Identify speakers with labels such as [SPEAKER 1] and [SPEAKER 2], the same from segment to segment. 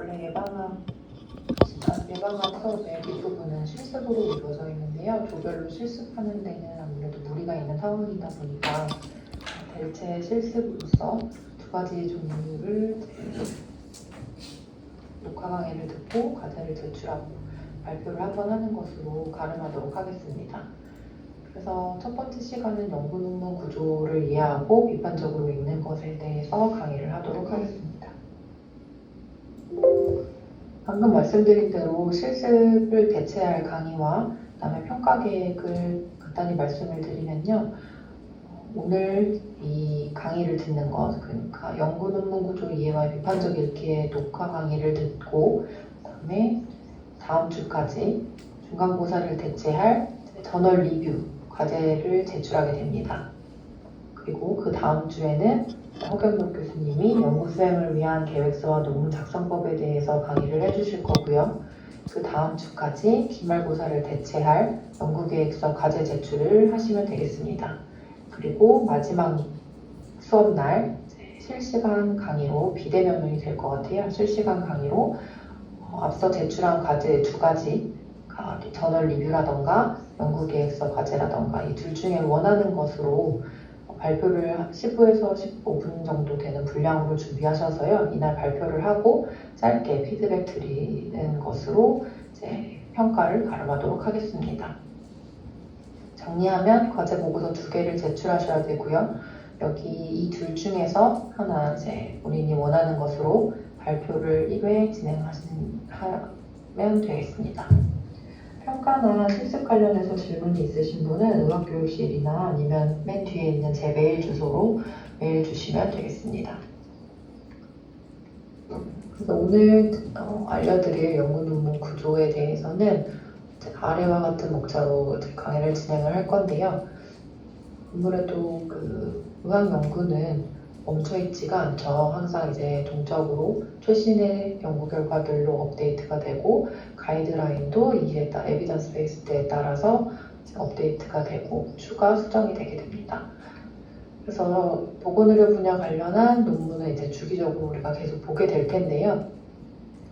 [SPEAKER 1] 원래 예방학 수업의 뒷부분은 실습으로 이루어져 있는데요. 조별로 실습하는 데는 아무래도 무리가 있는 상황이다 보니까 대체 실습으로서 두 가지 종류를 녹화 강의를 듣고 과제를 제출하고 발표를 한번 하는 것으로 가름하도록 하겠습니다. 그래서 첫 번째 시간은 연구 논문 구조를 이해하고 비판적으로 읽는 것에 대해서 강의를 하도록 하겠습니다. 방금 말씀드린 대로 실습을 대체할 강의와 그다음에 평가 계획을 간단히 말씀을 드리면요. 오늘 이 강의를 듣는 것, 그러니까 연구 논문 구조 이해와 비판적 읽기의 녹화 강의를 듣고 그다음에 다음 주까지 중간고사를 대체할 저널 리뷰 과제를 제출하게 됩니다. 그리고 그 다음 주에는 허경록 교수님이 연구 수행을 위한 계획서와 논문 작성법에 대해서 강의를 해주실 거고요. 그 다음 주까지 기말고사를 대체할 연구계획서 과제 제출을 하시면 되겠습니다. 그리고 마지막 수업날 실시간 강의로 비대면이 될 것 같아요. 실시간 강의로 앞서 제출한 과제 두 가지 저널 리뷰라던가 연구계획서 과제라던가 이 둘 중에 원하는 것으로 발표를 10에서 15분 정도 되는 분량으로 준비하셔서요. 이날 발표를 하고 짧게 피드백 드리는 것으로 이제 평가를 가름하도록 하겠습니다. 정리하면 과제 보고서 2개를 제출하셔야 되고요. 여기 이 둘 중에서 하나 이제 본인이 원하는 것으로 발표를 1회 진행하면 되겠습니다. 평가나 실습 관련해서 질문이 있으신 분은 의학교육실이나 아니면 맨 뒤에 있는 제 메일 주소로 메일 주시면 되겠습니다. 그래서 오늘 알려드릴 연구 논문 구조에 대해서는 아래와 같은 목차로 강의를 진행을 할 건데요. 아무래도 의학 연구는 멈춰있지가 않죠. 항상 이제 동적으로 최신의 연구 결과들로 업데이트가 되고 가이드라인도 이에 따라 에비던스 베이스드에 따라서 업데이트가 되고 추가 수정이 되게 됩니다. 그래서 보건의료 분야 관련한 논문을 이제 주기적으로 우리가 계속 보게 될 텐데요.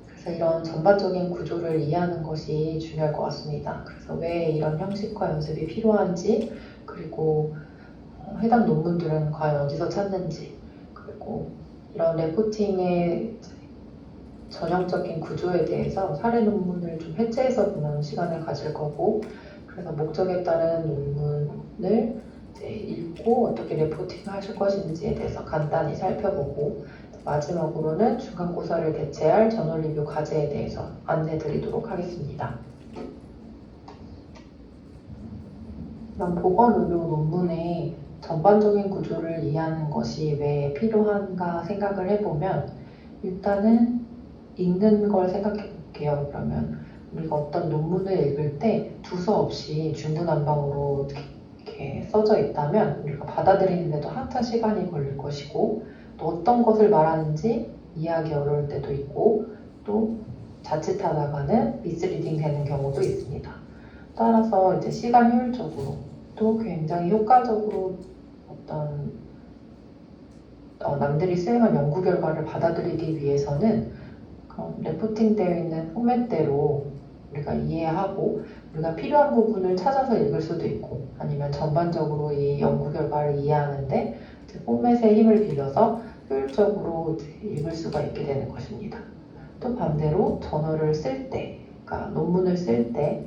[SPEAKER 1] 그래서 이런 전반적인 구조를 이해하는 것이 중요할 것 같습니다. 그래서 왜 이런 형식과 연습이 필요한지, 그리고 해당 논문들은 과연 어디서 찾는지, 그리고 이런 레포팅의 전형적인 구조에 대해서 사례 논문을 좀 해체해서 보는 시간을 가질 거고, 그래서 목적에 따른 논문을 이제 읽고 어떻게 레포팅을 하실 것인지에 대해서 간단히 살펴보고, 마지막으로는 중간고사를 대체할 저널 리뷰 과제에 대해서 안내 드리도록 하겠습니다. 이런 보건의료 논문의 전반적인 구조를 이해하는 것이 왜 필요한가 생각을 해보면 일단은 읽는 걸 생각해 볼게요. 그러면 우리가 어떤 논문을 읽을 때 두서없이 중구난방으로 이렇게 써져 있다면 우리가 받아들이는데도 한참 시간이 걸릴 것이고 또 어떤 것을 말하는지 이해하기 어려울 때도 있고 또 자칫하다가는 미스리딩 되는 경우도 있습니다. 따라서 이제 시간 효율적으로 또 굉장히 효과적으로 어떤 남들이 수행한 연구 결과를 받아들이기 위해서는 레포팅 되어 있는 포맷대로 우리가 이해하고 우리가 필요한 부분을 찾아서 읽을 수도 있고 아니면 전반적으로 이 연구 결과를 이해하는데 포맷의 힘을 빌려서 효율적으로 읽을 수가 있게 되는 것입니다. 또 반대로 저널을 쓸 때, 그러니까 논문을 쓸 때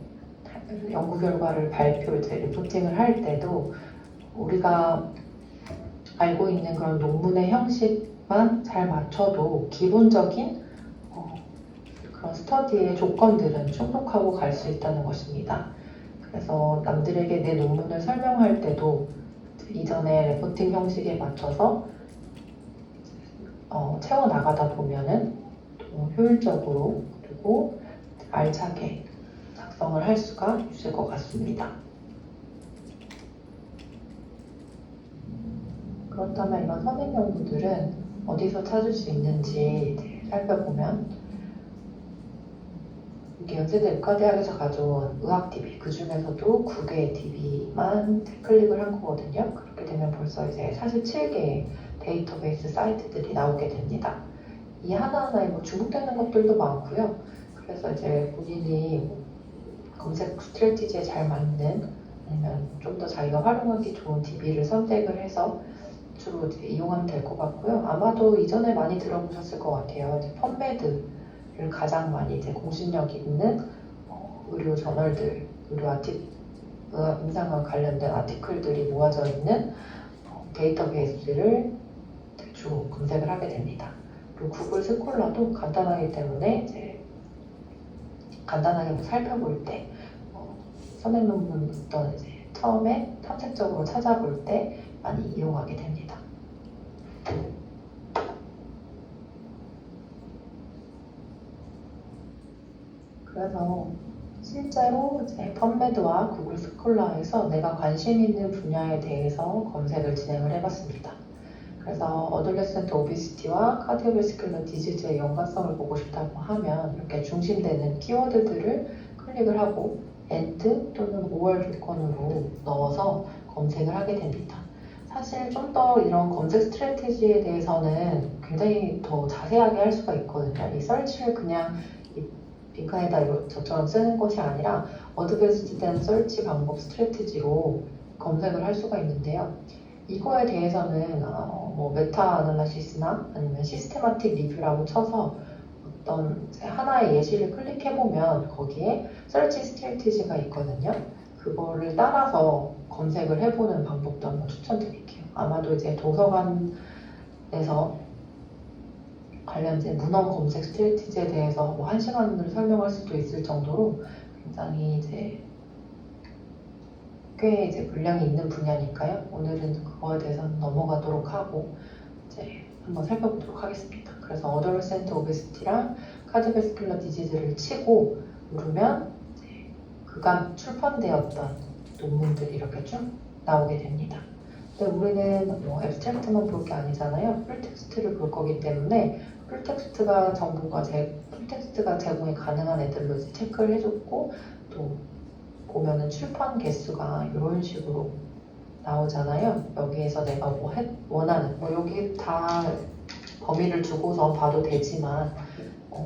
[SPEAKER 1] 연구 결과를 리포팅을 할 때도 우리가 알고 있는 그런 논문의 형식만 잘 맞춰도 기본적인 그런 스터디의 조건들은 충족하고 갈 수 있다는 것입니다. 그래서 남들에게 내 논문을 설명할 때도 이전에 레포팅 형식에 맞춰서 채워나가다 보면은 또 효율적으로 그리고 알차게 작성을 할 수가 있을 것 같습니다. 그렇다면 이런 선행 연구들은 어디서 찾을 수 있는지 살펴보면 이게 연세대 의과대학에서 가져온 의학DB 그 중에서도 9개의 DB만 클릭을 한 거거든요. 그렇게 되면 벌써 이제 47개의 데이터베이스 사이트들이 나오게 됩니다. 이 하나하나에 뭐 중복되는 것들도 많고요. 그래서 이제 본인이 검색 스트래티지에 잘 맞는 아니면 좀 더 자기가 활용하기 좋은 DB를 선택을 해서 주로 이제 이용하면 될 것 같고요. 아마도 이전에 많이 들어보셨을 것 같아요. 이제 펀메드를 가장 많이 이제 공신력 있는 의료 저널들, 의료 임상과 관련된 아티클들이 모아져 있는 데이터베이스를 주로 검색을 하게 됩니다. 그리고 구글 스콜라도 간단하기 때문에 이제 간단하게 뭐 살펴볼 때 선행 논문 어떤 이제 처음에 탐색적으로 찾아볼 때 많이 이용하게 됩니다. 그래서 실제로 이제 펀메드와 구글 스콜라에서 내가 관심 있는 분야에 대해서 검색을 진행을 해봤습니다. 그래서 어덜레센트 오비시티와 카디오베스큘러 디지즈의 연관성을 보고 싶다고 하면 이렇게 중심되는 키워드들을 클릭을 하고 AND 또는 5월 조건으로 넣어서 검색을 하게 됩니다. 사실 좀 더 이런 검색 스트래티지에 대해서는 굉장히 더 자세하게 할 수가 있거든요. 이 설치를 그냥 빈칸에다 저처럼 쓰는 것이 아니라 어드밴스드된 설치 방법 스트래티지로 검색을 할 수가 있는데요. 이거에 대해서는 뭐 메타 아날리시스나 아니면 시스테마틱 리뷰라고 쳐서 어떤 하나의 예시를 클릭해보면 거기에 설치 스트래티지가 있거든요. 그거를 따라서 검색을 해보는 방법도 한번 추천드릴게요. 아마도 이제 도서관에서 관련된 문헌 검색 스트래티지에 대해서 뭐 1시간을 설명할 수도 있을 정도로 굉장히 이제 꽤 이제 분량이 있는 분야니까요. 오늘은 그거에 대해서는 넘어가도록 하고 이제 한번 살펴보도록 하겠습니다. 그래서 어덜센트 오베시티랑 카디오베스큘러 디지즈를 치고 누르면 이제 그간 출판되었던 논문들이 이렇게 쭉 나오게 됩니다. 근데 우리는 뭐 앱스트랙트만 볼 게 아니잖아요. 풀텍스트를 볼 거기 때문에 풀텍스트가 제공이 가능한 애들로 이제 체크를 해줬고 또 보면은 출판 개수가 이런 식으로 나오잖아요. 여기에서 내가 뭐 원하는 여기 다 범위를 두고서 봐도 되지만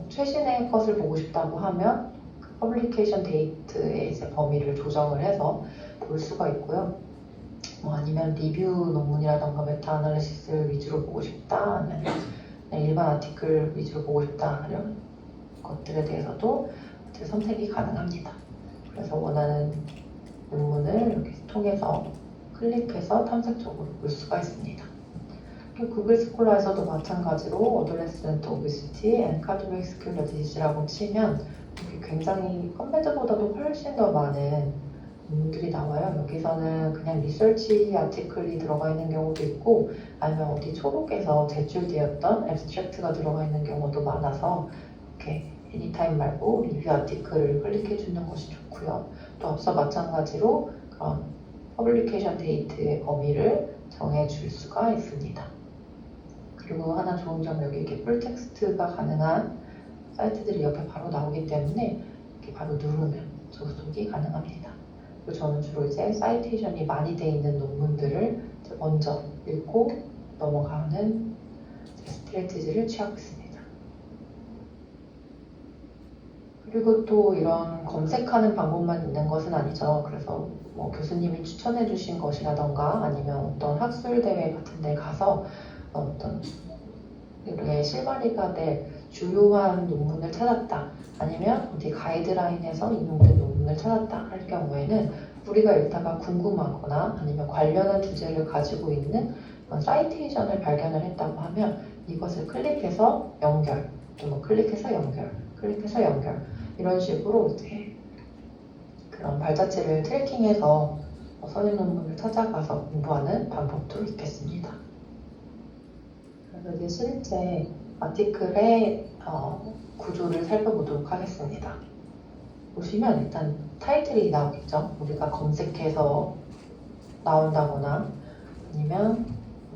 [SPEAKER 1] 최신의 것을 보고 싶다고 하면 퍼블리케이션 데이트의 이제 범위를 조정을 해서 볼 수가 있고요. 뭐 아니면 리뷰 논문이라던가 메타 아날리시스 위주로 보고 싶다, 아니면 일반 아티클 위주로 보고 싶다 이런 것들에 대해서도 이제 선택이 가능합니다. 그래서 원하는 논문을 이렇게 통해서 클릭해서 탐색적으로 볼 수가 있습니다. 구글 스콜라에서도 마찬가지로 어덜레센트 오비시티 앤 카디오베스큘러 디지즈라고 치면 굉장히 펀메드보다도 훨씬 더 많은 논문들이 나와요. 여기서는 그냥 리서치 아티클이 들어가 있는 경우도 있고 아니면 어디 초록에서 제출되었던 앱스트랙트가 들어가 있는 경우도 많아서 이렇게 애니타임 말고 리뷰 아티클을 클릭해 주는 것이 좋고요. 또 앞서 마찬가지로 그런 퍼블리케이션 데이트의 범위를 정해 줄 수가 있습니다. 그리고 하나 좋은 점 여기 이렇게 풀텍스트가 가능한 사이트들이 옆에 바로 나오기 때문에 이렇게 바로 누르면 접속이 가능합니다. 그리고 저는 주로 이제 사이테이션이 많이 돼 있는 논문들을 먼저 읽고 넘어가는 스트래티지를 취하고 있습니다. 그리고 또 이런 검색하는 방법만 있는 것은 아니죠. 그래서 뭐 교수님이 추천해 주신 것이라던가 아니면 어떤 학술대회 같은 데 가서 어떤 우리의 실마리가 될 주요한 논문을 찾았다. 아니면 어디 가이드라인에서 인용된 논문을 찾았다 할 경우에는 우리가 읽다가 궁금하거나 아니면 관련한 주제를 가지고 있는 사이테이션을 발견을 했다고 하면 이것을 클릭해서 연결, 또 뭐 클릭해서 연결, 클릭해서 연결 이런 식으로 이제 그런 발자취를 트래킹해서 선임 논문을 찾아가서 공부하는 방법도 있겠습니다. 그래서 이제 실제 아티클의 구조를 살펴보도록 하겠습니다. 보시면 일단 타이틀이 나오겠죠. 우리가 검색해서 나온다거나 아니면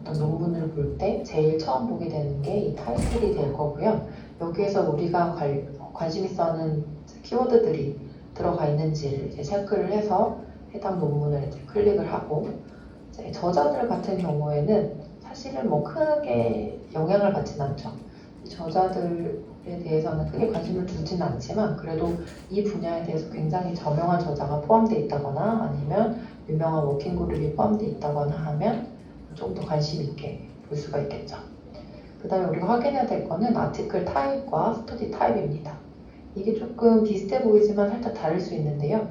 [SPEAKER 1] 어떤 논문을 볼 때 제일 처음 보게 되는 게 이 타이틀이 될 거고요. 여기에서 우리가 관심 있어 하는 키워드들이 들어가 있는지를 이제 체크를 해서 해당 논문을 이제 클릭을 하고 저자들 같은 경우에는 사실은 뭐 크게 영향을 받진 않죠. 저자들에 대해서는 크게 관심을 두지는 않지만 그래도 이 분야에 대해서 굉장히 저명한 저자가 포함되어 있다거나 아니면 유명한 워킹 그룹이 포함되어 있다거나 하면 좀 더 관심 있게 볼 수가 있겠죠. 그 다음에 우리가 확인해야 될 거는 아티클 타입과 스터디 타입입니다. 이게 조금 비슷해 보이지만 살짝 다를 수 있는데요.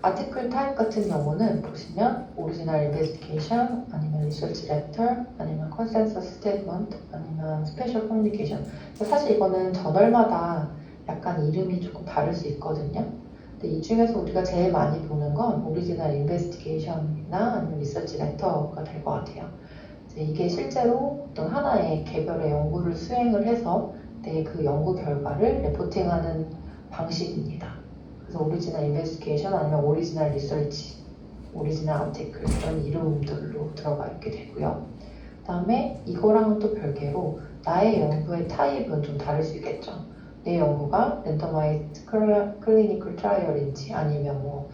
[SPEAKER 1] 아티클 타입 같은 경우는 보시면 오리지널 인베스티게이션, 아니면 리서치 레터, 아니면 컨센서스 스테이트먼트, 아니면 스페셜 커뮤니케이션. 사실 이거는 저널마다 약간 이름이 조금 다를 수 있거든요. 근데 이 중에서 우리가 제일 많이 보는 건 오리지널 인베스티게이션이나 아니면 리서치 레터가 될 것 같아요. 이게 실제로 어떤 하나의 개별의 연구를 수행을 해서 그 연구 결과를 레포팅하는 방식입니다. 그래서 오리지널 인베스티게이션 아니면 오리지널 리서치, 오리지널 아티클 이런 이름들로 들어가 있게 되고요. 그 다음에 이거랑은 또 별개로 나의 연구의 타입은 좀 다를 수 있겠죠. 내 연구가 랜더마이즈드 클리니컬 트라이얼인지 아니면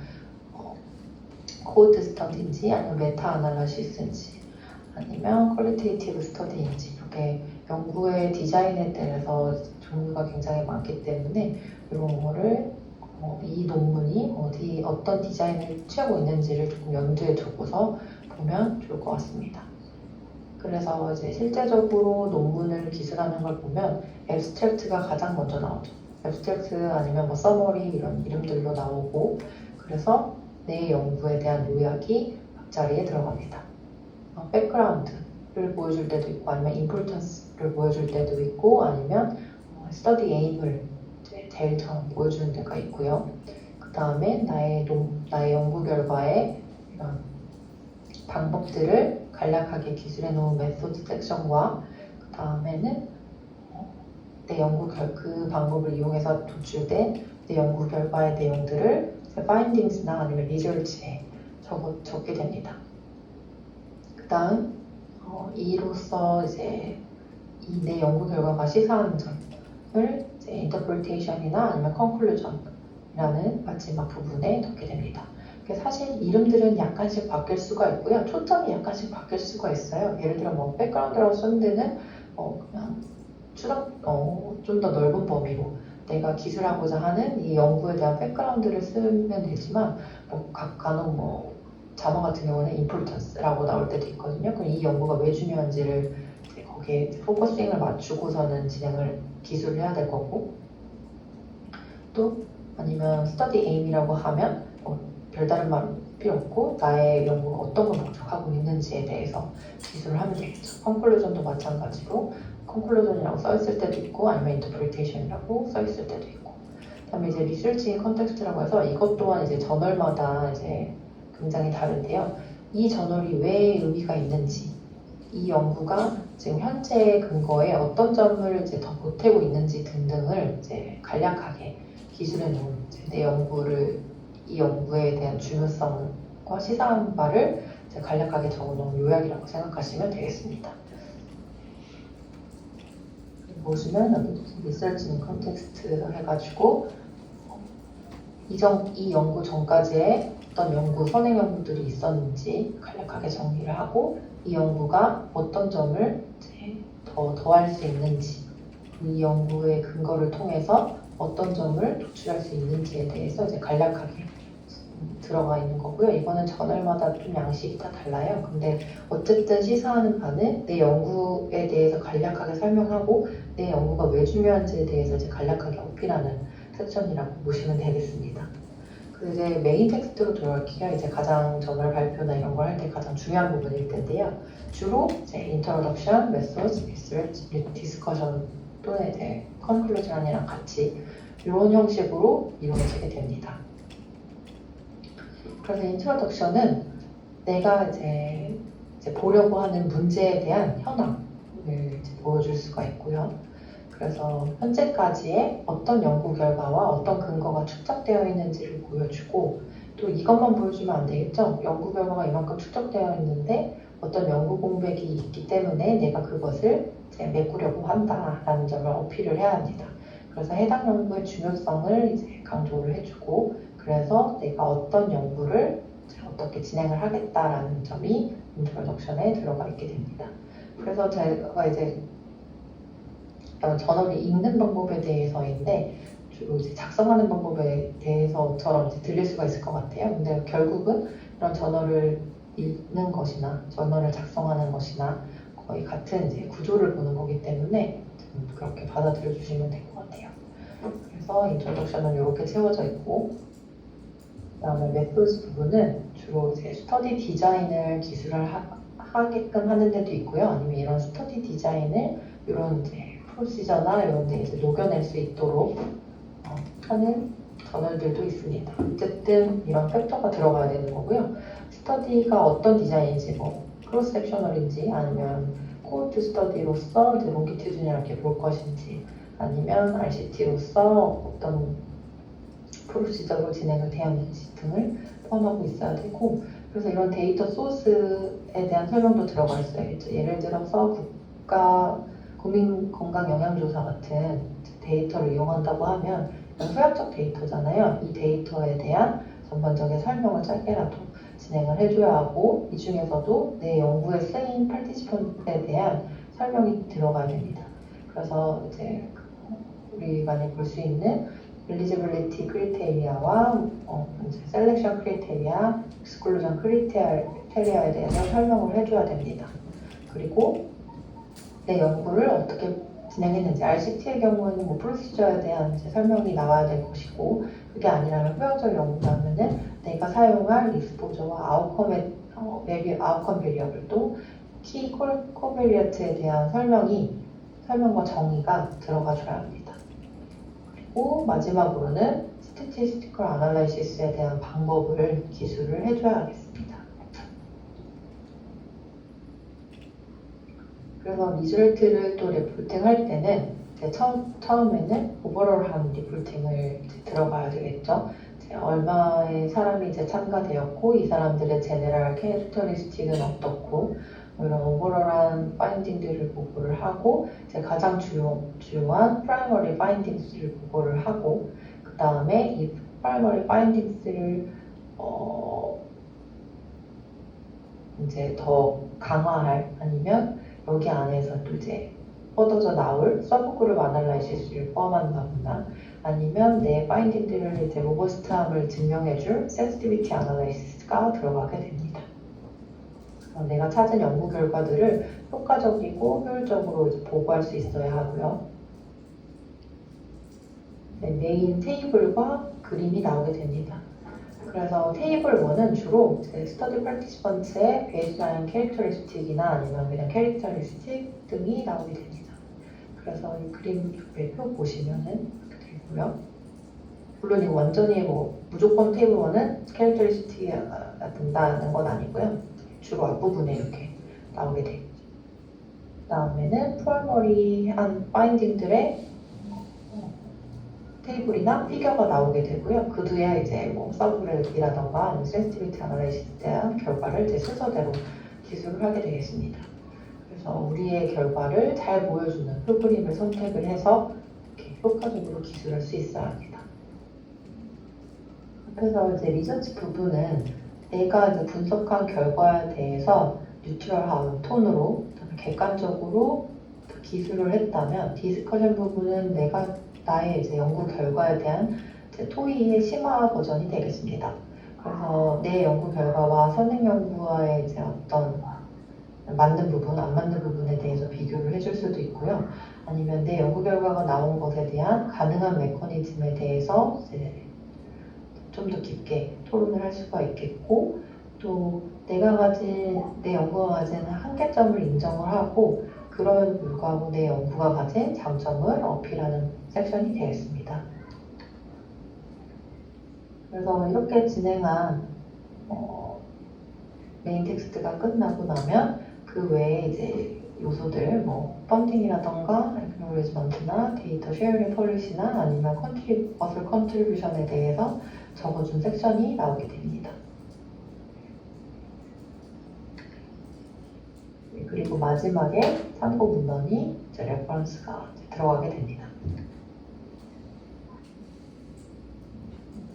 [SPEAKER 1] 코호트 스터디인지 아니면 메타 아날리시스인지 아니면 퀄리테이티브 스터디인지 이렇게 연구의 디자인에 대해서 종류가 굉장히 많기 때문에 이런 거를 이 논문이 어떤 디자인을 취하고 있는지를 조금 염두에 두고서 보면 좋을 것 같습니다. 그래서 이제 실제적으로 논문을 기술하는 걸 보면 앱스트랙트가 가장 먼저 나오죠. 앱스트랙트 아니면 서머리 이런 이름들로 나오고 그래서 내 연구에 대한 요약이 앞자리에 들어갑니다. 백그라운드를 보여줄 때도 있고 아니면 임포턴스를 보여줄 때도 있고 아니면 스터디 에임을 제일 처음 보여주는 데가 있고요. 그 다음에 나의 연구 결과에 이런 방법들을 간략하게 기술해 놓은 메소드 섹션과 그 다음에는 내 그 방법을 이용해서 도출된 내 연구 결과의 내용들을 파인딩스나 아니면 리저치에 적게 됩니다. 그 다음 이로써 이제 내 연구 결과가 시사하는 점을 이제 인터프리테이션이나 아니면 컨클루전이라는 마지막 부분에 넣게 됩니다. 사실 이름들은 약간씩 바뀔 수가 있고요. 초점이 약간씩 바뀔 수가 있어요. 예를 들어 백그라운드라고 쓰는 데는 그냥 좀 더 넓은 범위로 내가 기술하고자 하는 이 연구에 대한 백그라운드를 쓰면 되지만 간혹 자막 같은 경우는 importance라고 나올 때도 있거든요. 그럼 이 연구가 왜 중요한지를 거기에 포커싱을 맞추고서는 기술을 해야 될 거고 또 아니면 study aim이라고 하면 별다른 말 필요 없고 나의 연구가 어떤 걸 목적하고 있는지에 대해서 기술을 하면 되겠죠. conclusion도 마찬가지로 conclusion이라고 써있을 때도 있고 아니면 interpretation이라고 써있을 때도 있고 그다음에 이제 research in context라고 해서 이것 또한 이제 저널마다 이제 굉장히 다른데요. 이 저널이 왜 의미가 있는지 이 연구가 지금 현재 근거에 어떤 점을 이제 더 보태고 있는지 등등을 이제 간략하게 기술해 놓은 이 연구에 대한 중요성과 시사한 바를 이제 간략하게 적어놓은 요약이라고 생각하시면 되겠습니다. 보시면 여기 리서치 인 컨텍스트 해가지고 이 연구 전까지의 어떤 선행 연구들이 있었는지 간략하게 정리를 하고 이 연구가 어떤 점을 이제 더할 수 있는지 이 연구의 근거를 통해서 어떤 점을 도출할 수 있는지에 대해서 이제 간략하게 들어가 있는 거고요. 이거는 저널마다 좀 양식이 다 달라요. 근데 어쨌든 시사하는 바는 내 연구에 대해서 간략하게 설명하고 내 연구가 왜 중요한지에 대해서 이제 간략하게 어필하는 섹션이라고 보시면 되겠습니다. 이제 메인 텍스트로 들어갈게요. 이제 가장 저널 발표나 이런 걸 할 때 가장 중요한 부분일 텐데요. 주로 이제 introduction, methods, research, discussion 또는 이제 conclusion이랑 같이 이런 형식으로 이루어지게 됩니다. 그래서 introduction은 내가 이제 보려고 하는 문제에 대한 현황을 이제 보여줄 수가 있고요. 그래서 현재까지의 어떤 연구 결과와 어떤 근거가 축적되어 있는지를 보여주고 또 이것만 보여주면 안 되겠죠. 연구 결과가 이만큼 축적되어 있는데 어떤 연구 공백이 있기 때문에 내가 그것을 이제 메꾸려고 한다라는 점을 어필을 해야 합니다. 그래서 해당 연구의 중요성을 이제 강조를 해주고 그래서 내가 어떤 연구를 어떻게 진행을 하겠다라는 점이 인트로덕션에 들어가 있게 됩니다. 그래서 제가 이제 저널을 읽는 방법에 대해서인데 주로 이제 작성하는 방법에 대해서처럼 이제 들릴 수가 있을 것 같아요. 근데 결국은 이런 저널을 읽는 것이나 저널을 작성하는 것이나 거의 같은 이제 구조를 보는 거기 때문에 그렇게 받아들여 주시면 될 것 같아요. 그래서 인트로덕션은 이렇게 채워져 있고, 그다음에 메소드 부분은 주로 이제 스터디 디자인을 기술을 하게끔 하는 데도 있고요. 아니면 이런 스터디 디자인을 이런 이제 프로시저나 이런 데 이제 녹여낼 수 있도록 하는 저널들도 있습니다. 어쨌든 이런 팩터가 들어가야 되는 거고요. 스터디가 어떤 디자인인지, 뭐 크로스 섹셔널인지, 아니면 코호트 스터디로서 롱기튜드널하게 볼 것인지, 아니면 RCT로서 어떤 프로시저로 진행을 되었는지 등을 포함하고 있어야 되고, 그래서 이런 데이터 소스에 대한 설명도 들어가 있어야겠죠. 예를 들어서 국민건강영양조사 같은 데이터를 이용한다고 하면 후약적 데이터잖아요. 이 데이터에 대한 전반적인 설명을 짧게라도 진행을 해줘야 하고, 이 중에서도 내 연구에 쓰인 파티시펀트에 대한 설명이 들어가야 됩니다. 그래서 이제 우리 많이 볼 수 있는 엘리지빌리티 크리테리아와 셀렉션 크리테리아, 익스클루전 크리테리아에 대해서 설명을 해줘야 됩니다. 그리고 내 연구를 어떻게 진행했는지, RCT의 경우는 뭐 프로시저에 대한 이제 설명이 나와야 될 것이고, 그게 아니라면 후약적 연구라면은 내가 사용할 익스포저와 아웃컴 베리어블도 키 코베리어트에 대한 설명과 정의가 들어가줘야 합니다. 그리고 마지막으로는 스태티스티컬 아날라이시스에 대한 방법을 기술을 해줘야 하겠습니다. 그래서 리졸트를 또 리포팅 할 때는 처음에는 오버롤한 리포팅을 들어가야 되겠죠. 얼마의 사람이 이제 참가되었고, 이 사람들의 제네럴 캐릭터리스틱은 어떻고, 이런 오버롤한 파인딩들을 보고를 하고, 이제 가장 주요한 프라이머리 파인딩스를 보고를 하고, 그 다음에 이 프라이머리 파인딩스를 이제 더 강화할, 아니면 여기 안에서 또 이제 뻗어져 나올 서브그룹 아날라이시스를 포함한다거나, 아니면 내 파인딩들을 이제 로버스트함을 증명해줄 센시티비티 아날라이시스가 들어가게 됩니다. 내가 찾은 연구 결과들을 효과적이고 효율적으로 이제 보고할 수 있어야 하고요. 메인 테이블과 그림이 나오게 됩니다. 그래서 테이블 1은 주로 스터디 파티시펀트의 베이스라인 캐릭터리스틱이나 아니면 그냥 캐릭터리스틱 등이 나오게 됩니다. 그래서 이 그림 표 보시면은 이렇게 되고요. 물론 이 완전히 뭐 무조건 테이블 1은 캐릭터리스틱이 된다는 건 아니고요. 주로 앞부분에 이렇게 나오게 되죠. 그 다음에는 프라이머리한 파인딩들의 테이블이나 피겨가 나오게 되고요. 그 뒤에 이제 뭐 서브그룹이라던가 아니면 센시티비티 아날라이시스에 대한 결과를 제 순서대로 기술을 하게 되겠습니다. 그래서 우리의 결과를 잘 보여주는 프로그램을 선택을 해서 이렇게 효과적으로 기술할 수 있어야 합니다. 그래서 이제 리서치 부분은 내가 이제 분석한 결과에 대해서 뉴트럴한 톤으로 객관적으로 기술을 했다면, 디스커션 부분은 나의 이제 연구 결과에 대한 토의의 심화 버전이 되겠습니다. 그래서 내 연구 결과와 선행 연구와의 이제 어떤 맞는 부분, 안 맞는 부분에 대해서 비교를 해줄 수도 있고요. 아니면 내 연구 결과가 나온 것에 대한 가능한 메커니즘에 대해서 이제 좀 더 깊게 토론을 할 수가 있겠고, 또 내 연구가 가진 한계점을 인정을 하고, 그런 불구하고 내 연구가 가진 장점을 어필하는 섹션이 되겠습니다. 그래서 이렇게 진행한 메인 텍스트가 끝나고 나면 그 외에 이제 요소들, 뭐 펀딩이라던가 액놀리지먼트나 데이터 쉐어링 폴리시나 아니면 어플 컨트리뷰션에 대해서 적어준 섹션이 나오게 됩니다. 그리고 마지막에 참고 문헌이 이제 레퍼런스가 들어가게 됩니다.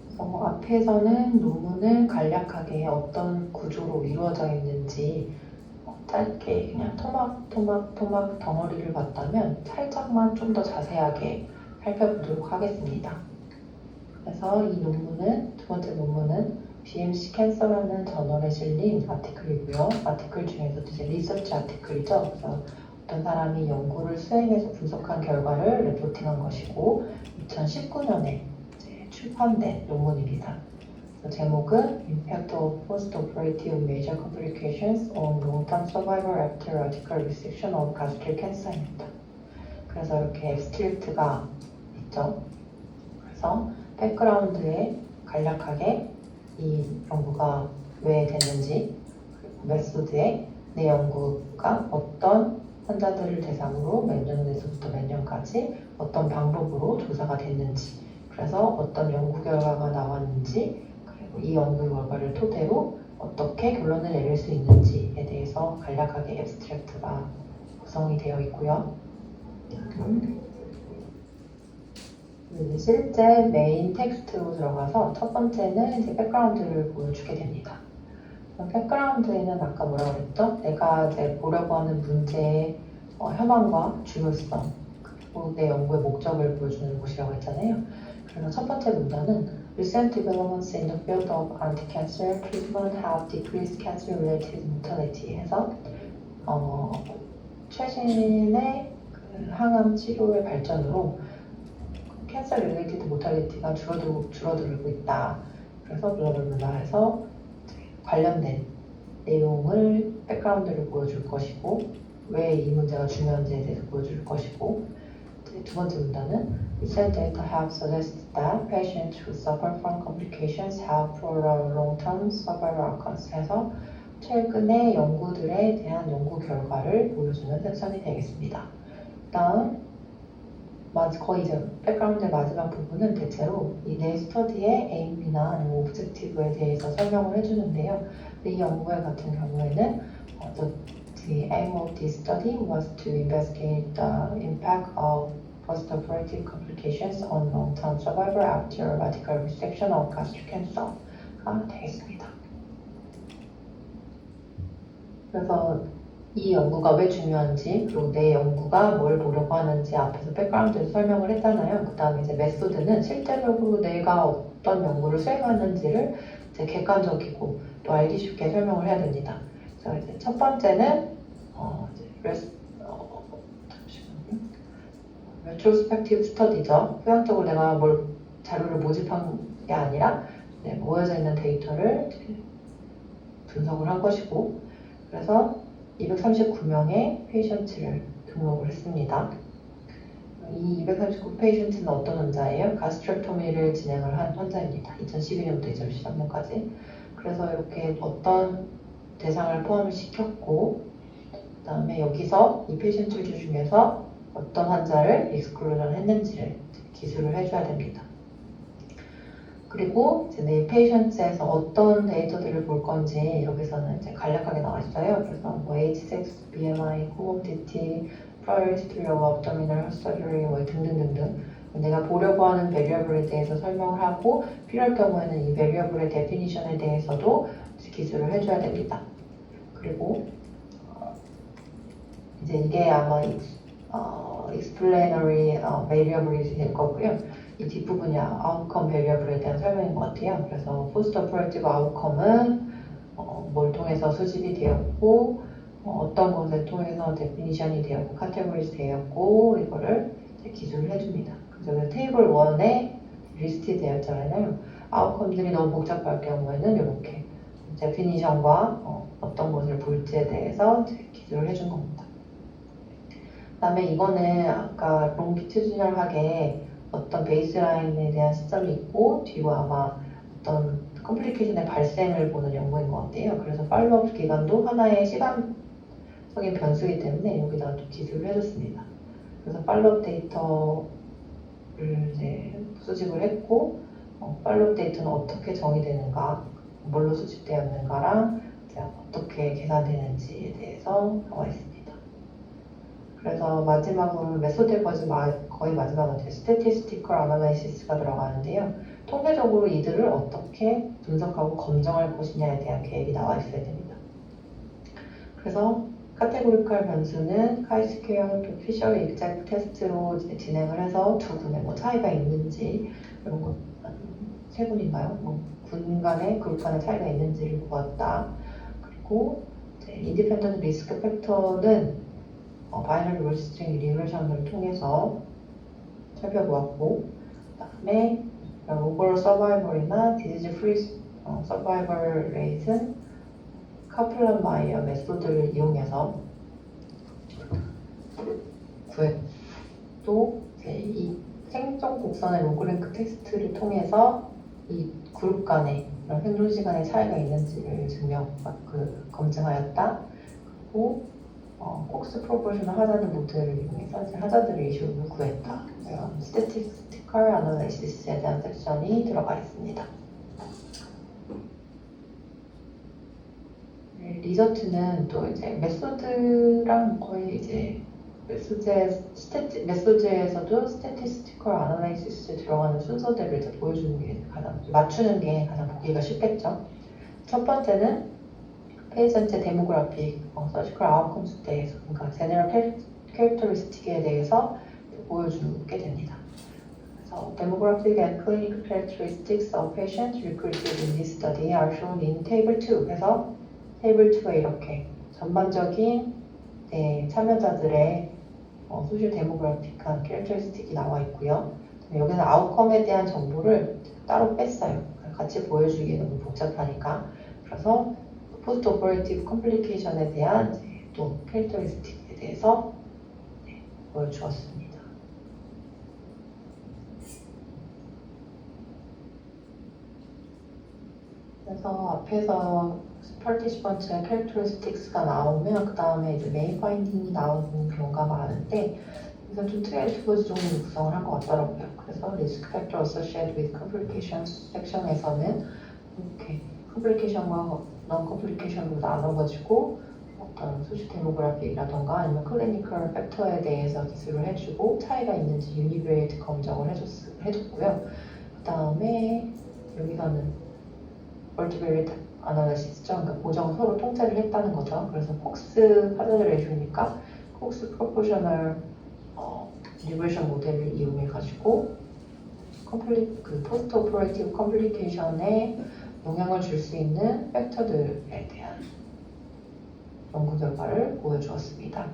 [SPEAKER 1] 그래서 앞에서는 논문을 간략하게 어떤 구조로 이루어져 있는지 짧게 그냥 토막 덩어리를 봤다면 살짝만 좀 더 자세하게 살펴보도록 하겠습니다. 그래서 이 논문은, 두 번째 논문은 BMC 캔서라는 저널에 실린 아티클이고요. 아티클 중에서도 이제 리서치 아티클이죠. 그래서 어떤 사람이 연구를 수행해서 분석한 결과를 레포팅한 것이고 2019년에 출판된 논문입니다. 제목은 Impact of Post-Operative Major Complications on Long-Term Survival After Radical Resection of Gastric Cancer입니다. 그래서 이렇게 앱스트랙트가 있죠. 그래서 백그라운드에 간략하게 이 연구가 왜 됐는지, 메소드에 내 연구가 어떤 환자들을 대상으로 몇 년에서부터 몇 년까지 어떤 방법으로 조사가 됐는지, 그래서 어떤 연구 결과가 나왔는지, 그리고 이 연구 결과를 토대로 어떻게 결론을 내릴 수 있는지에 대해서 간략하게 앱스트랙트가 구성이 되어 있고요. 실제 메인 텍스트로 들어가서 첫 번째는 이제 백그라운드를 보여주게 됩니다. 백그라운드에는 아까 뭐라고 그랬죠? 내가 이제 보려고 하는 문제의 현황과 중요성, 그리고 내 연구의 목적을 보여주는 곳이라고 했잖아요. 그래서 첫 번째 문단은 Recent developments in the field of anti-cancer treatment have decreased cancer-related mortality 해서 최신의 항암 치료의 발전으로 캔서 릴레이티드 모탈리티가 줄어들고 있다. 그래서 블라블라 해서 관련된 내용을 백그라운드를 보여줄 것이고 왜 이 문제가 중요한지에 대해서 보여줄 것이고 두 번째 문단은 Recent data have suggested that patients who suffer from complications have poorer long-term survival outcomes 해서 최근의 연구들에 대한 연구 결과를 보여주는 섹션이 되겠습니다. 다음 거의 이제 백그라운드의 마지막 부분은 대체로 이 내 스터디의 에임이나 아니면 오브젝티브에 대해서 설명을 해주는데요. 이 연구의 같은 경우에는 The aim of this study was to investigate the impact of post-operative complications on long-term survival after radical resection of gastric cancer가 되겠습니다. 그래서 이 연구가 왜 중요한지, 그리고 내 연구가 뭘 보려고 하는지 앞에서 백그라운드에서 설명을 했잖아요. 그 다음에 이제 메소드는 실제적으로 내가 어떤 연구를 수행하는지를 이제 객관적이고 또 알기 쉽게 설명을 해야 됩니다. 그래서 이제 첫 번째는 retrospective study죠. 후향적으로 내가 뭘 자료를 모집한 게 아니라 모여져 있는 데이터를 분석을 한 것이고, 그래서 239명의 페이션트를 등록을 했습니다. 이 239 페이션트는 어떤 환자예요? 가스트렉토미를 진행을 한 환자입니다. 2012년부터 2013년까지. 그래서 이렇게 어떤 대상을 포함을 시켰고, 그 다음에 여기서 이 페이션트 중에서 어떤 환자를 익스클루전 했는지를 기술을 해줘야 됩니다. 그리고 이제 내 페이션트에서 어떤 데이터들을 볼 건지 여기서는 이제 간략하게 나와 있어요. 그래서 뭐 age, sex, BMI, comorbidity, prior history of abdominal surgery 뭐 등등등등 내가 보려고 하는 베리어블에 대해서 설명을 하고 필요할 경우에는 이 베리어블의 데피니션에 대해서도 기술을 해줘야 됩니다. 그리고 이제 이게 아마 explanatory variable이 될 거고요. 이 뒷부분이 outcome variable에 대한 설명인 것 같아요. 그래서 post-operative outcome은 뭘 통해서 수집이 되었고 어떤 것을 통해서 definition이 되었고 categorize 되었고 이거를 기술을 해줍니다. 그래서 테이블 1에 리스트 되었잖아요. outcome들이 너무 복잡할 경우에는 이렇게 definition과 어떤 것을 볼지에 대해서 기술을 해준 겁니다. 그 다음에 이거는 아까 롱기튜디널하게 어떤 베이스라인에 대한 시점이 있고 뒤로 아마 어떤 컴플리케이션의 발생을 보는 연구인 것 같아요. 그래서 팔로업 기간도 하나의 시간적인 변수이기 때문에 여기다가 또 기술을 해줬습니다. 그래서 팔로업 데이터를 이제 수집을 했고 팔로업 데이터는 어떻게 정의되는가, 뭘로 수집되었는가랑 어떻게 계산되는지에 대해서 나와 있습니다. 그래서 마지막으로 메소드의 거의 마지막은 statistical analysis가 들어가는데요. 통계적으로 이들을 어떻게 분석하고 검증할 것이냐에 대한 계획이 나와 있어야 됩니다. 그래서 카테고리컬 변수는 카이스퀘어 또 피셔 익젝트 테스트로 이제 진행을 해서 두 군에 뭐 차이가 있는지 이런 것, 세 군인가요? 뭐 군 간의 그룹 간의 차이가 있는지를 보았다. 그리고 인디펜던트 리스크 팩터는 바이너리 월스트링 리그레션을 통해서 살펴보았고, 그다음에 오버롤 서바이벌이나 디지즈 프리 서바이벌 레이트는 카플란 마이어 메소드를 이용해서 구했고, 또 이 생존 곡선의 로그랭크 테스트를 통해서 이 그룹 간의 이런 생존 시간의 차이가 있는지를 검증하였다. 그리고 콕스 프로포셔널 하자드 모델을 이용해서 이제 하자드 레이쇼를 구했다. 이런 스태티스티컬 애널리시스에 대한 섹션이 들어가 있습니다. 리서치는 또 이제 메소드랑 거의 이제 메소드에서도 스태티스티컬 아나라이시스에 들어가는 순서대로 이제 보여주는 게 맞추는 게 가장 보기가 쉽겠죠. 첫 번째는 페이지 전체 데모그래픽, 서지컬 아웃컴스에 대해서, 그러니까 제너럴 캐릭터리스틱에 대해서 보여주게 됩니다. 그래서 demographic and clinical characteristics of patients recruited in this study are shown in table 2. 그래서 테이블 2에 이렇게 전반적인 참여자들의 소셜 데모그래픽한 캐릭터리스틱이 나와 있고요. 여기는 아웃컴에 대한 정보를 따로 뺐어요. 같이 보여주기 너무 복잡하니까. 그래서 포스트 오퍼레이티브 컴플리케이션에 대한 또 캐릭터리스틱에 대해서 보여주었습니다. 그래서 앞에서 participant의 characteristics가 나오면 그 다음에 이제 메인 파인딩이 나오는 경우가 많은데 이건 좀 특이하게 두 가지 종류 구성을 한 것 같더라고요. 그래서 risk factor associated with complications 섹션에서는 이렇게 컴플리케이션과 non 컴플리케이션으로 나눠가지고 어떤 소시 데모그래픽이라던가 아니면 클리니컬 팩터에 대해서 기술을 해주고 차이가 있는지 유니베이트 검정을 해줬고요. 그 다음에 여기서는 멀티베리트 아나리시스죠. 그러니까 보정 서로 통째를 했다는 거죠. 그래서 콕스 하자드 레이쇼니까 콕스 프로포셔널 리그레션 모델을 이용해 가지고 포스트 오퍼레이티브 컴플리케이션에 영향을 줄 수 있는 팩터들에 대한 연구 결과를 보여주었습니다.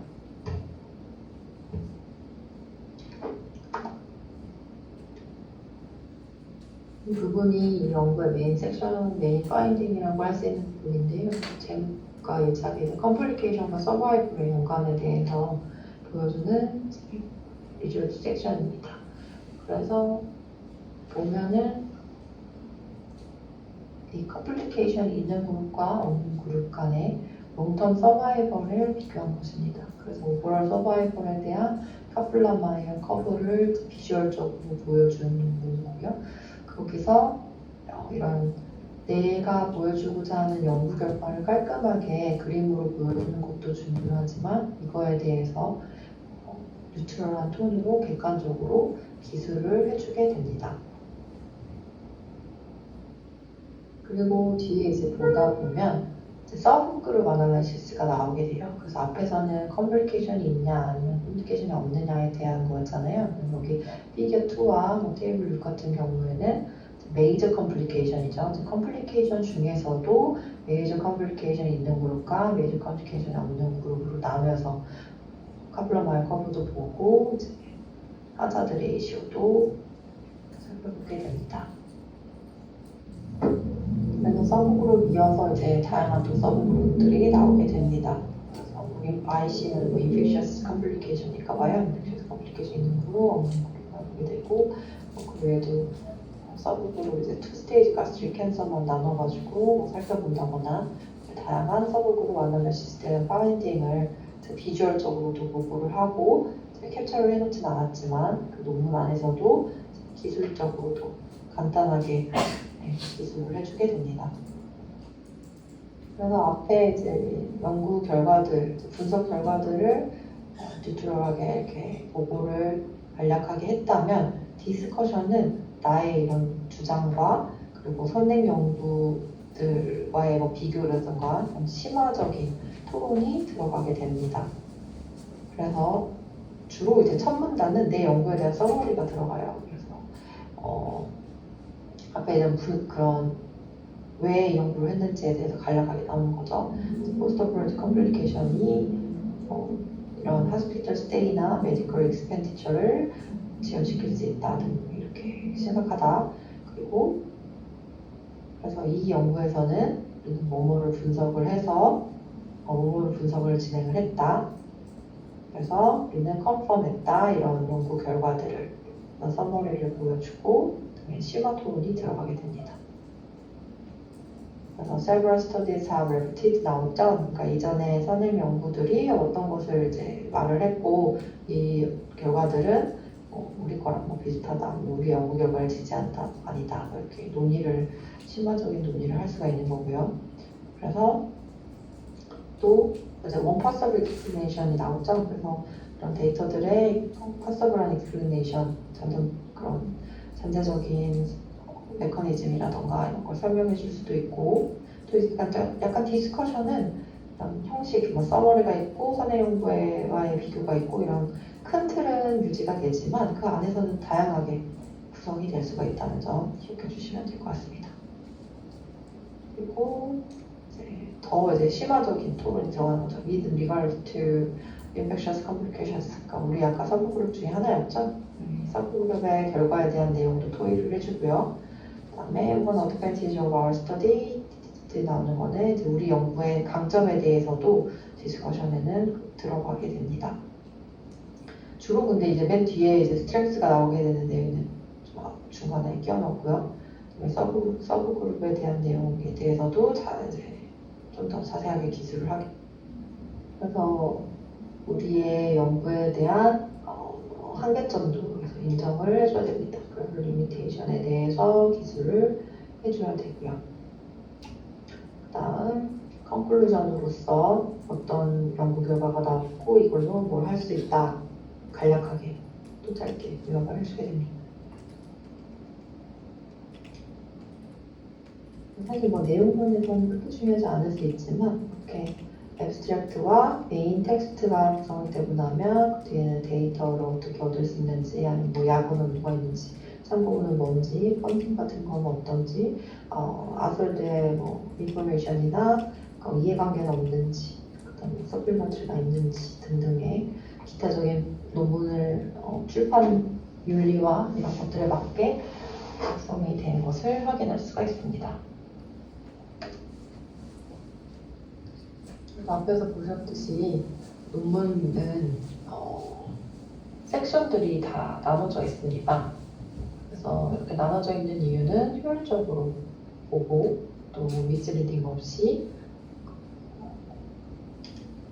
[SPEAKER 1] 이 부분이 이 연구의 메인 섹션, 메인 파인딩이라고 할 수 있는 부분인데요. 제가 예차게 컴플리케이션과 서바이벌의 연관에 대해서 보여주는 리서치 섹션입니다. 그래서 보면은 이 컴플리케이션이 있는 그룹과 없는 그룹 간의 롱텀 서바이벌을 비교한 것입니다. 그래서 오버럴 서바이벌에 대한 카플란 마이어 커브를 비주얼적으로 보여주는 거고요. 거기서 이런 내가 보여주고자 하는 연구 결과를 깔끔하게 그림으로 보여주는 것도 중요하지만 이거에 대해서 뉴트럴한 톤으로 객관적으로 기술을 해주게 됩니다. 그리고 뒤에 이제 보다 보면 서브그룹 아나리시스가 나오게 돼요. 그래서 앞에서는 컴플리케이션이 있냐 아니면 컴플리케이션이 없느냐에 대한 거였잖아요. 여기 피겨 2와 테이블 6 같은 경우에는 메이저 컴플리케이션이죠. 컴플리케이션 중에서도 메이저 컴플리케이션이 있는 그룹과 메이저 컴플리케이션이 없는 그룹으로 나눠서 카플란-마이어 커브도 보고 이제 하자드 레이시오도 살펴보게 됩니다. 그래서 서브그룹 이어서 이제 다양한 또 서브그룹들이 나오게 됩니다. 그래서 IC는 뭐 infectious complication일까 봐요. infectious complication 있는 그룹, 없는 그룹 나오게 되고 그 외에도 서브그룹 이제 2스테이지 가스트릭 캔서만 나눠가지고 살펴본다거나 다양한 서브그룹 아나리시스의 파인딩을 비주얼적으로도 보고를 하고 캡처를 해놓진 않았지만 그 논문 안에서도 기술적으로도 간단하게 기술을 해주게 됩니다. 그래서 앞에 이제 연구 결과들, 분석 결과들을 뉴트럴하게 이렇게 보고를 간략하게 했다면 디스커션은 나의 이런 주장과 그리고 선행 연구 들과의 뭐 비교라든가 심화적인 토론이 들어가게 됩니다. 그래서 주로 이제 첫 문단은 내 연구에 대한 서머리가 들어가요. 그래서 앞에 이런 그런 왜 연구를 했는지에 대해서 간략하게 나오는 거죠. Post operative complication이 이런 hospital stay나 medical expenditure를 지연시킬 수 있다 등 이렇게 심각하다. 그리고 그래서 이 연구에서는 뭐뭐를 분석을 해서 뭐뭐를 분석을 진행을 했다. 그래서 우리는 컨펌했다. 이런 연구 결과들을 서머리를 보여주고 그다음에 실과 토론이 들어가게 됩니다. 그래서 several studies have repeated 나오죠. 그러니까 이전에 선행 연구들이 어떤 것을 이제 말을 했고 이 결과들은 우리 거랑 뭐 비슷하다, 우리 연구 결과를 지지한다, 아니다 이렇게 심화적인 논의를 할 수가 있는 거고요. 그래서 또 이제 one possible explanation이 나오죠. 그래서 그런 데이터들의 possible한 explanation, 그런 잠재적인 메커니즘이라던가 이런 걸 설명해 줄 수도 있고 또 약간 디스커션은 이런 형식, 뭐 서머리가 있고 선행 연구와의 비교가 있고 이런 큰 틀은 유지가 되지만 그 안에서는 다양하게 구성이 될 수가 있다는 점 기억해 주시면 될 것 같습니다. 그리고 이제 심화적인 토론이 들어가는 거죠. With regard to infectious complications. 그러니까 우리 아까 서브그룹 중에 하나였죠. 서브그룹의 결과에 대한 내용도 토의를 해주고요. 그다음에 one advantage of our study 나오는 거는 이제 우리 연구의 강점에 대해서도 디스커션에는 들어가게 됩니다. 주로 근데 이제 맨 뒤에 이제 스트렝스가 나오게 되는데 여기는 좀 중간에 끼워넣고요. 서브그룹에 대한 내용에 대해서도 이제 좀 더 자세하게 기술을 하게. 그래서 우리의 연구에 대한 한계점도 인정을 해줘야 됩니다. 그래서 리미테이션에 대해서 기술을 해줘야 되고요. 그 다음 컨클루전으로서 어떤 연구 결과가 나왔고 이걸로 뭘 할 수 있다. 간략하게 또 짧게 요약을 해주게 됩니다. 사실 뭐 내용면에서는 그렇게 중요하지 않을 수 있지만 이렇게 앱스트랙트와 메인 텍스트가 구성이 되고 나면 그 뒤에는 데이터를 어떻게 얻을 수 있는지 아니면 뭐 야구는 뭐가 있는지 참고는 뭔지 펀딩 같은 건 어떤지 아설드의 뭐 인포메이션이나 이해관계는 없는지 그다음에 서플먼트가 있는지 등등의 기타적인 논문을 출판 윤리와 이런 것들에 맞게 작성이 된 것을 확인할 수가 있습니다. 앞에서 보셨듯이 논문은 섹션들이 다 나눠져 있습니다. 그래서 이렇게 나눠져 있는 이유는 효율적으로 보고 또 미스리딩 없이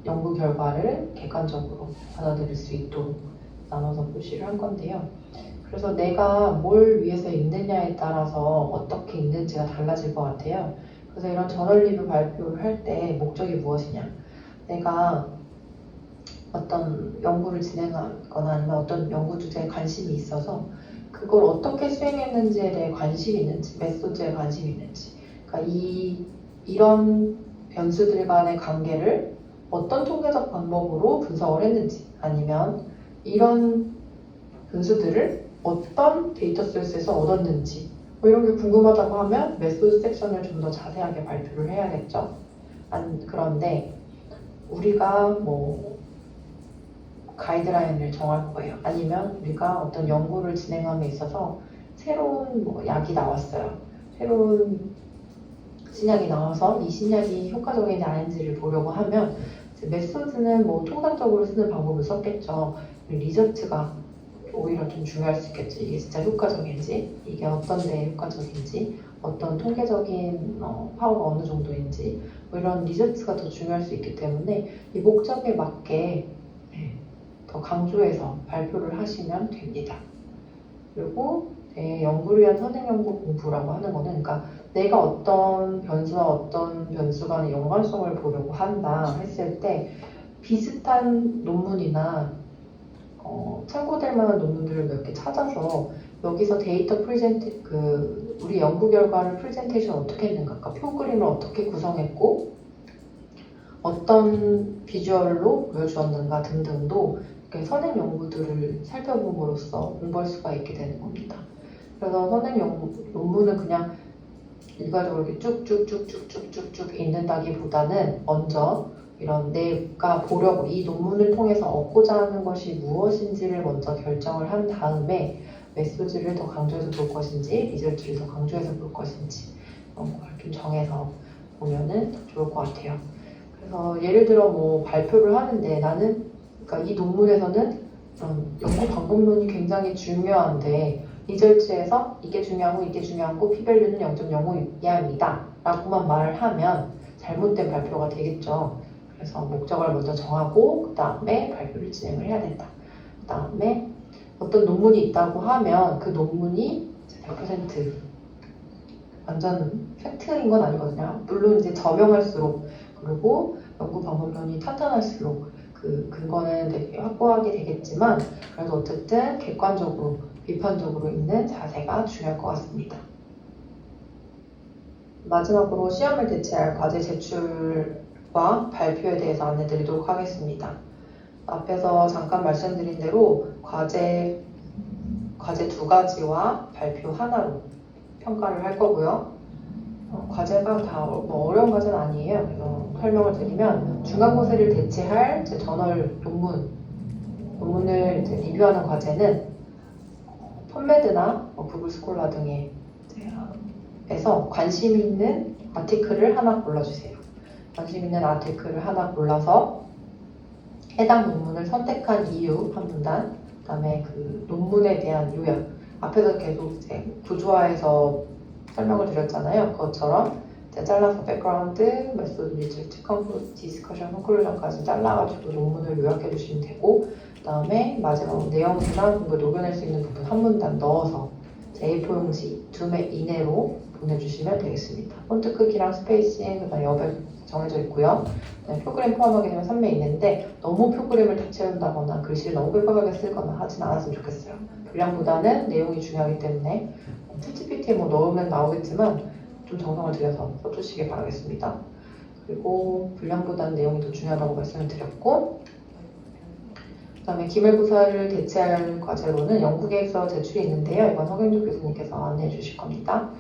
[SPEAKER 1] 연구 결과를 객관적으로 받아들일 수 있도록 나눠서 표시를 한 건데요. 그래서 내가 뭘 위해서 읽느냐에 따라서 어떻게 읽는지가 달라질 것 같아요. 그래서 이런 저널 리뷰 발표를 할 때 목적이 무엇이냐. 내가 어떤 연구를 진행하거나 아니면 어떤 연구 주제에 관심이 있어서 그걸 어떻게 수행했는지에 대해 관심이 있는지, 메소드에 관심이 있는지. 그러니까 이런 변수들 간의 관계를 어떤 통계적 방법으로 분석을 했는지 아니면 이런 변수들을 어떤 데이터 소스에서 얻었는지 뭐 이런 게 궁금하다고 하면 메소드 섹션을 좀 더 자세하게 발표를 해야겠죠. 그런데 우리가 뭐 가이드라인을 정할 거예요. 아니면 우리가 어떤 연구를 진행함에 있어서 새로운 뭐 약이 나왔어요. 새로운 신약이 나와서 이 신약이 효과적인지 아닌지를 보려고 하면 메소드는 뭐 통상적으로 쓰는 방법을 썼겠죠. 리저트가 오히려 좀 중요할 수 있겠죠. 이게 진짜 효과적인지, 이게 어떤 데에 효과적인지, 어떤 통계적인 파워가 어느 정도인지 뭐 이런 리저트가 더 중요할 수 있기 때문에 이 목적에 맞게 더 강조해서 발표를 하시면 됩니다. 그리고 연구를 위한 선행연구 공부라고 하는 거는 그러니까 내가 어떤 변수와 어떤 변수 간의 연관성을 보려고 한다 했을 때 비슷한 논문이나 참고될 만한 논문들을 몇 개 찾아서 여기서 데이터 우리 연구 결과를 프레젠테이션 어떻게 했는가, 그러니까 표그림을 어떻게 구성했고, 어떤 비주얼로 보여주었는가 등등도 이렇게 선행 연구들을 살펴봄으로써 공부할 수가 있게 되는 겁니다. 그래서 선행 논문은 그냥 일괄적으로 이렇게 쭉쭉쭉쭉쭉쭉 읽는다기보다는 먼저 이런 내가 보려고 이 논문을 통해서 얻고자 하는 것이 무엇인지를 먼저 결정을 한 다음에 메소지를 더 강조해서 볼 것인지 리절트를 더 강조해서 볼 것인지 이런 걸 좀 정해서 보면은 더 좋을 것 같아요. 그래서 예를 들어 뭐 발표를 하는데 나는 그러니까 이 논문에서는 연구 방법론이 굉장히 중요한데 리절트에서 이게 중요하고 p-value는 0.05 이하입니다 라고만 말을 하면 잘못된 발표가 되겠죠. 그래서 목적을 먼저 정하고 그 다음에 발표를 진행을 해야 된다. 그 다음에 어떤 논문이 있다고 하면 그 논문이 100% 완전 팩트인 건 아니거든요. 물론 이제 저명할수록 그리고 연구 방법론이 탄탄할수록 그 근거는 되게 확보하게 되겠지만 그래도 어쨌든 객관적으로 비판적으로 있는 자세가 중요할 것 같습니다. 마지막으로 시험을 대체할 과제 제출과 발표에 대해서 안내드리도록 하겠습니다. 앞에서 잠깐 말씀드린 대로 과제 2가지와 발표 하나로 평가를 할 거고요. 과제가 다 뭐 어려운 과제는 아니에요. 그래서 설명을 드리면 중간고사를 대체할 저널 논문을 이제 리뷰하는 과제는 펀메드나 구글 스콜라 등에서 관심 있는 아티클을 하나 골라주세요. 관심 있는 아티클을 하나 골라서 해당 논문을 선택한 이유 한 문단, 그 다음에 그 논문에 대한 요약, 앞에서 계속 이제 구조화해서 설명을 드렸잖아요. 그것처럼 이제 잘라서 백그라운드, 메소드, 리저트, 디스커션, 컨클루전까지 잘라가지고 논문을 요약해 주시면 되고, 그 다음에 마지막 내용이랑 공부에 녹여낼 수 있는 부분 한 문단 넣어서 A4 용지 2매 이내로 보내주시면 되겠습니다. 폰트 크기랑 스페이싱, 그 다음에 여백 정해져 있고요. 표그램 포함하게 되면 3매 이내인데 너무 표그램을 다 채운다거나 글씨를 너무 빽빽하게 쓰거나 하진 않았으면 좋겠어요. 분량보다는 내용이 중요하기 때문에 챗GPT에 뭐 넣으면 나오겠지만 좀 정성을 들여서 써주시길 바라겠습니다. 그리고 분량보다는 내용이 더 중요하다고 말씀을 드렸고, 그 다음에 기말고사를 대체할 과제로는 연구계획서 제출이 있는데요. 이건 서경주 교수님께서 안내해 주실 겁니다.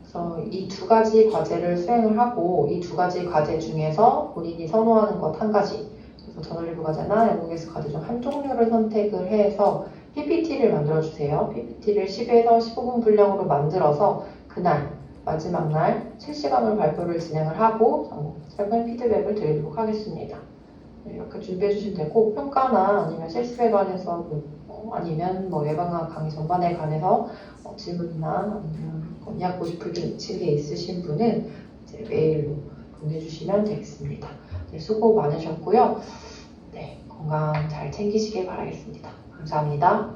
[SPEAKER 1] 그래서 이 2가지 과제를 수행을 하고 이 2가지 과제 중에서 본인이 선호하는 것 한 가지, 그래서 저널리뷰 과제나 연구계획서 과제 중 한 종류를 선택을 해서 PPT를 만들어주세요. PPT를 10에서 15분 분량으로 만들어서 그날 마지막 날 실시간으로 발표를 진행을 하고 설명 피드백을 드리도록 하겠습니다. 이렇게 준비해 주시면 되고, 평가나 아니면 실습에 관해서 아니면 뭐 예방과 강의 전반에 관해서 질문이나 아니면 건의하고 싶은 게 있으신 분은 이제 메일로 보내주시면 되겠습니다. 네, 수고 많으셨고요. 네, 건강 잘 챙기시길 바라겠습니다. 감사합니다.